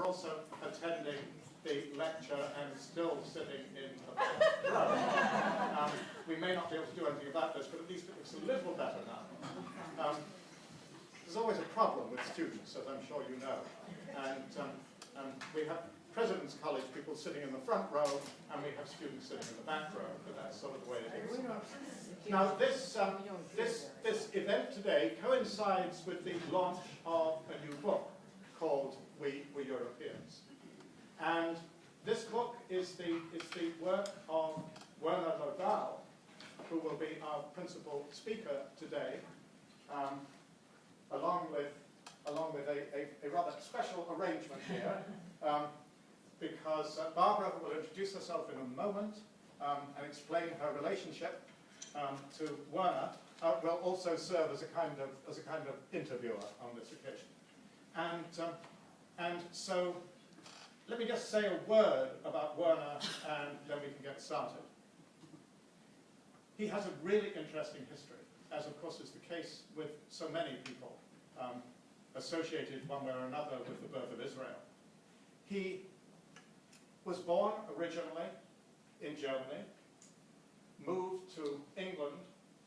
are also attending the lecture and still sitting in the back row. We may not be able to do anything about this, but at least it looks a little better now. There's always a problem with students, as I'm sure you know. And we have President's College people sitting in the front row, and we have students sitting in the back row, but that's sort of the way it is. Now, this event today coincides with the launch of a new book called We Europeans. And this book is the work of Werner, who will be our principal speaker today, along with a rather special arrangement here, because Barbara will introduce herself in a moment and explain her relationship to Werner. Will also serve as a kind of interviewer on this occasion, and so let me just say a word about Werner, and then we can get started. He has a really interesting history, as of course is the case with so many people associated one way or another with the birth of Israel. He was born originally in Germany, moved to England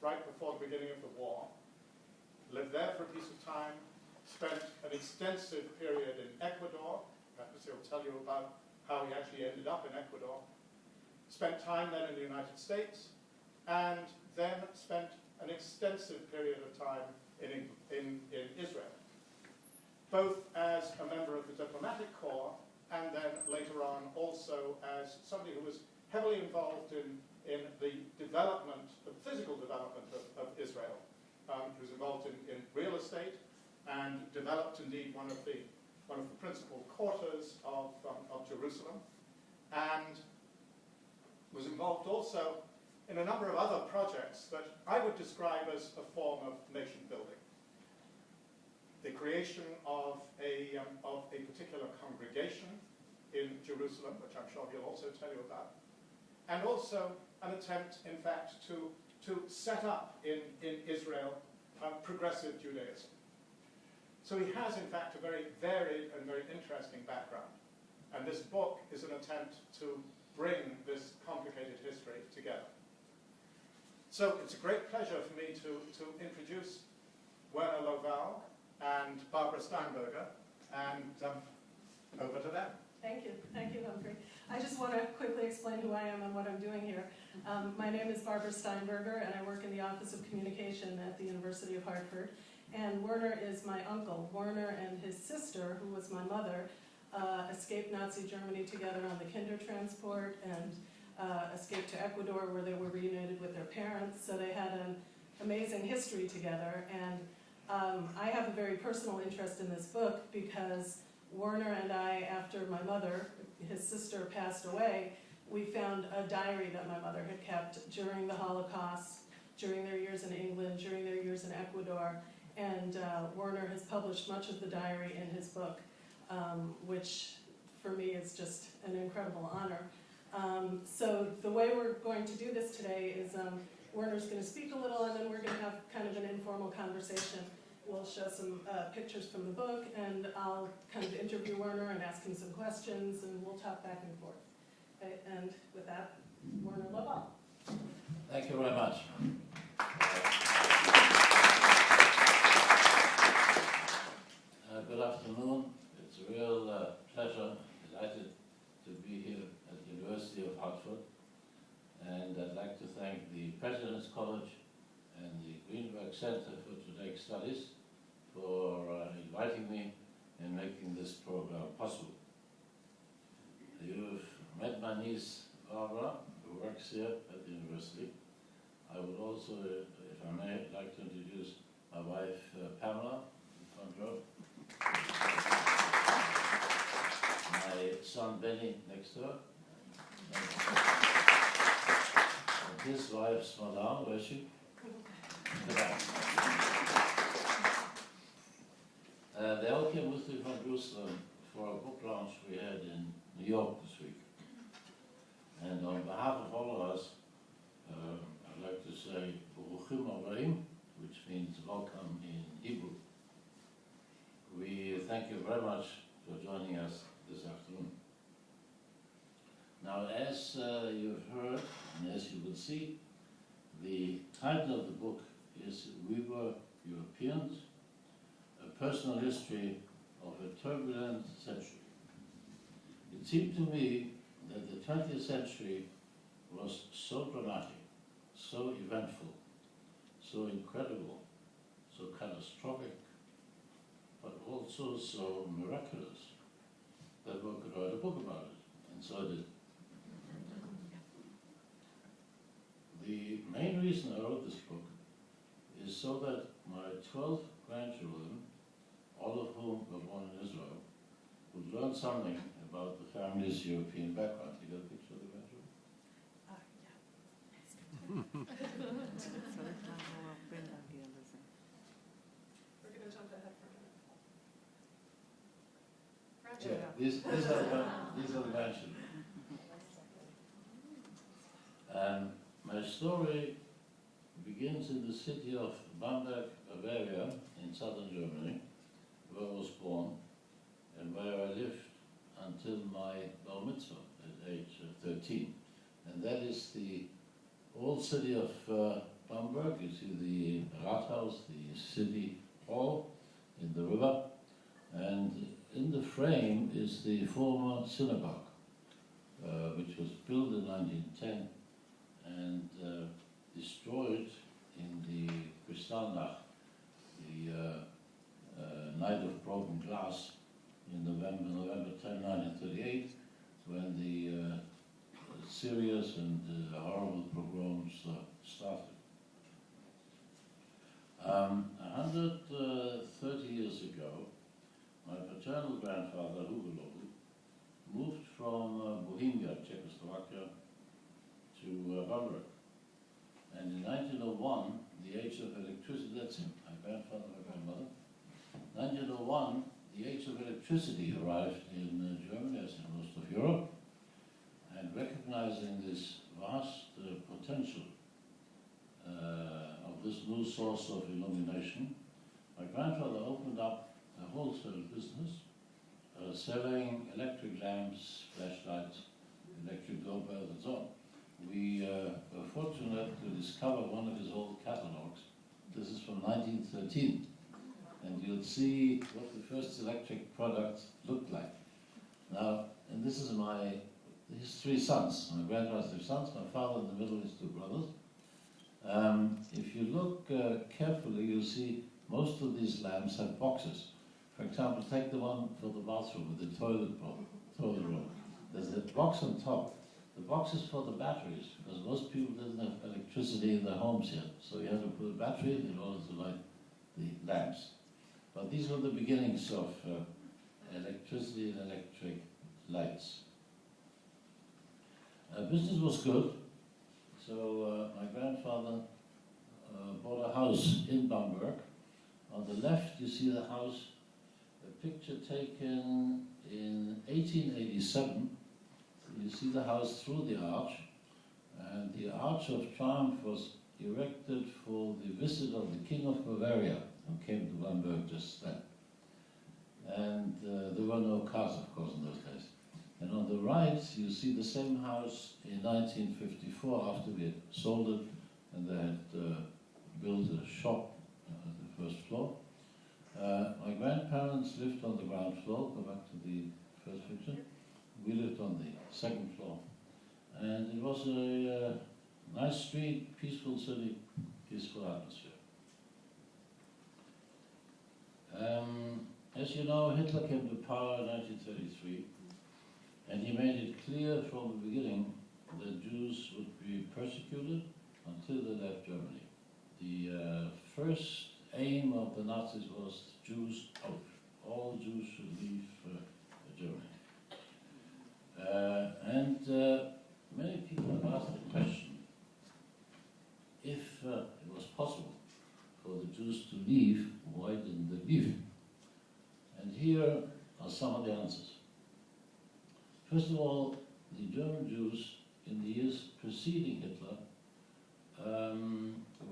right before the beginning of the war, lived there for a piece of time, spent an extensive period in Ecuador. Perhaps he'll tell you about how he actually ended up in Ecuador. Spent time then in the United States, and then spent an extensive period of time in Israel, both as a member of the diplomatic corps and then later on also as somebody who was heavily involved in the development, the physical development of Israel. He was involved in real estate and developed indeed one of the principal quarters of Jerusalem, and was involved also in a number of other projects that I would describe as a form of nation building. The creation of a particular congregation in Jerusalem, which I'm sure he'll also tell you about, and also an attempt, in fact, to set up in Israel progressive Judaism. So he has, in fact, a very varied and very interesting background. And this book is an attempt to bring this complicated history together. So it's a great pleasure for me to introduce Werner Loval and Barbara Steinberger, and over to them. Thank you, Humphrey. I just want to quickly explain who I am and what I'm doing here. My name is Barbara Steinberger, and I work in the Office of Communication at the University of Hartford. And Werner is my uncle. Werner and his sister, who was my mother, escaped Nazi Germany together on the Kindertransport and escaped to Ecuador, where they were reunited with their parents. So they had an amazing history together. And I have a very personal interest in this book because Werner and I, after my mother, his sister, passed away, we found a diary that my mother had kept during the Holocaust, during their years in England, during their years in Ecuador, and Werner has published much of the diary in his book, which for me is just an incredible honor. So the way we're going to do this today is Werner's going to speak a little, and then we're going to have kind of an informal conversation. We'll show some pictures from the book, and I'll kind of interview Werner and ask him some questions, and we'll talk back and forth. Okay, and with that, Werner Loval. Thank you very much. Good afternoon. It's a real pleasure, delighted to be here at the University of Hartford. And I'd like to thank the President's College and the Greenberg Center for Judaic Studies for inviting me and making this program possible. You've met my niece, Barbara, who works here at the university. I would also, if I may, like to introduce my wife, Pamela, in the front row. My son, Benny, next to her. And his wife, Madame, where is she? They all came with me from Jerusalem for a book launch we had in New York this week. And on behalf of all of us, I'd like to say Baruchim Abayim, which means welcome in Hebrew. We thank you very much for joining us this Now, as you've heard, and as you will see, the title of the book is We Were Europeans, a personal history of a turbulent century. It seemed to me that the 20th century was so dramatic, so eventful, so incredible, so catastrophic, but also so miraculous that one could write a book about it, and so I did. The main reason I wrote this book is so that my 12 grandchildren, all of whom were born in Israel, would learn something about the family's European background. You got a picture of the grandchildren? We're going to jump ahead for a minute. Yeah, these are the grandchildren. My story begins in the city of Bamberg, Bavaria, in southern Germany, where I was born and where I lived until my bar mitzvah at age 13. And that is the old city of Bamberg. You see the Rathaus, the city hall in the river, and in the frame is the former synagogue, which was built in 1910 and destroyed in the Kristallnacht, the night of broken glass, in November 10, 1938, when the serious and horrible pogroms started. 130 years ago, my paternal grandfather, Hugo, moved from Bohemia, Czechoslovakia, to Bamberg. And in 1901, the age of electricity, that's him, my grandfather, my grandmother. 1901, the age of electricity arrived in Germany, as in most of Europe, and recognizing this vast potential of this new source of illumination, my grandfather opened up a wholesale business selling electric lamps, flashlights, electric doorbells, and so on. We were fortunate to discover one of his old catalogs. This is from 1913. And you'll see what the first electric product looked like. Now, and this is his three sons. My grandfather's three sons, my father in the middle, his two brothers. If you look carefully, you'll see most of these lamps have boxes. For example, take the one for the bathroom with the toilet roll. There's a box on top. The box is for the batteries, because most people didn't have electricity in their homes yet. So you had to put a battery in order to light the lamps. But these were the beginnings of electricity and electric lights. Business was good, so my grandfather bought a house in Bamberg. On the left you see the house, a picture taken in 1887. You see the house through the arch, and the Arch of Triumph was erected for the visit of the King of Bavaria, who came to Bamberg just then. And there were no cars, of course, in those days. And on the right, you see the same house in 1954, after we had sold it, and they had built a shop on the first floor. My grandparents lived on the ground floor. Go back to the first picture. We lived on the second floor. And it was a nice street, peaceful city, peaceful atmosphere. As you know, Hitler came to power in 1933, and he made it clear from the beginning that Jews would be persecuted until they left Germany. The first aim of the Nazis was Jews out. All Jews should leave Germany. Many people have asked the question if it was possible for the Jews to leave, why didn't they leave? And here are some of the answers. First of all, the German Jews in the years preceding Hitler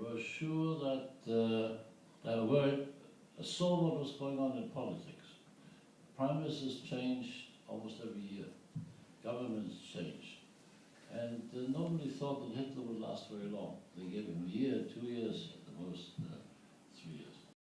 were sure that they saw what was going on in politics. Prime ministers changed almost every year. Governments changed. nobody thought that Hitler would last very long. They gave him a year or two,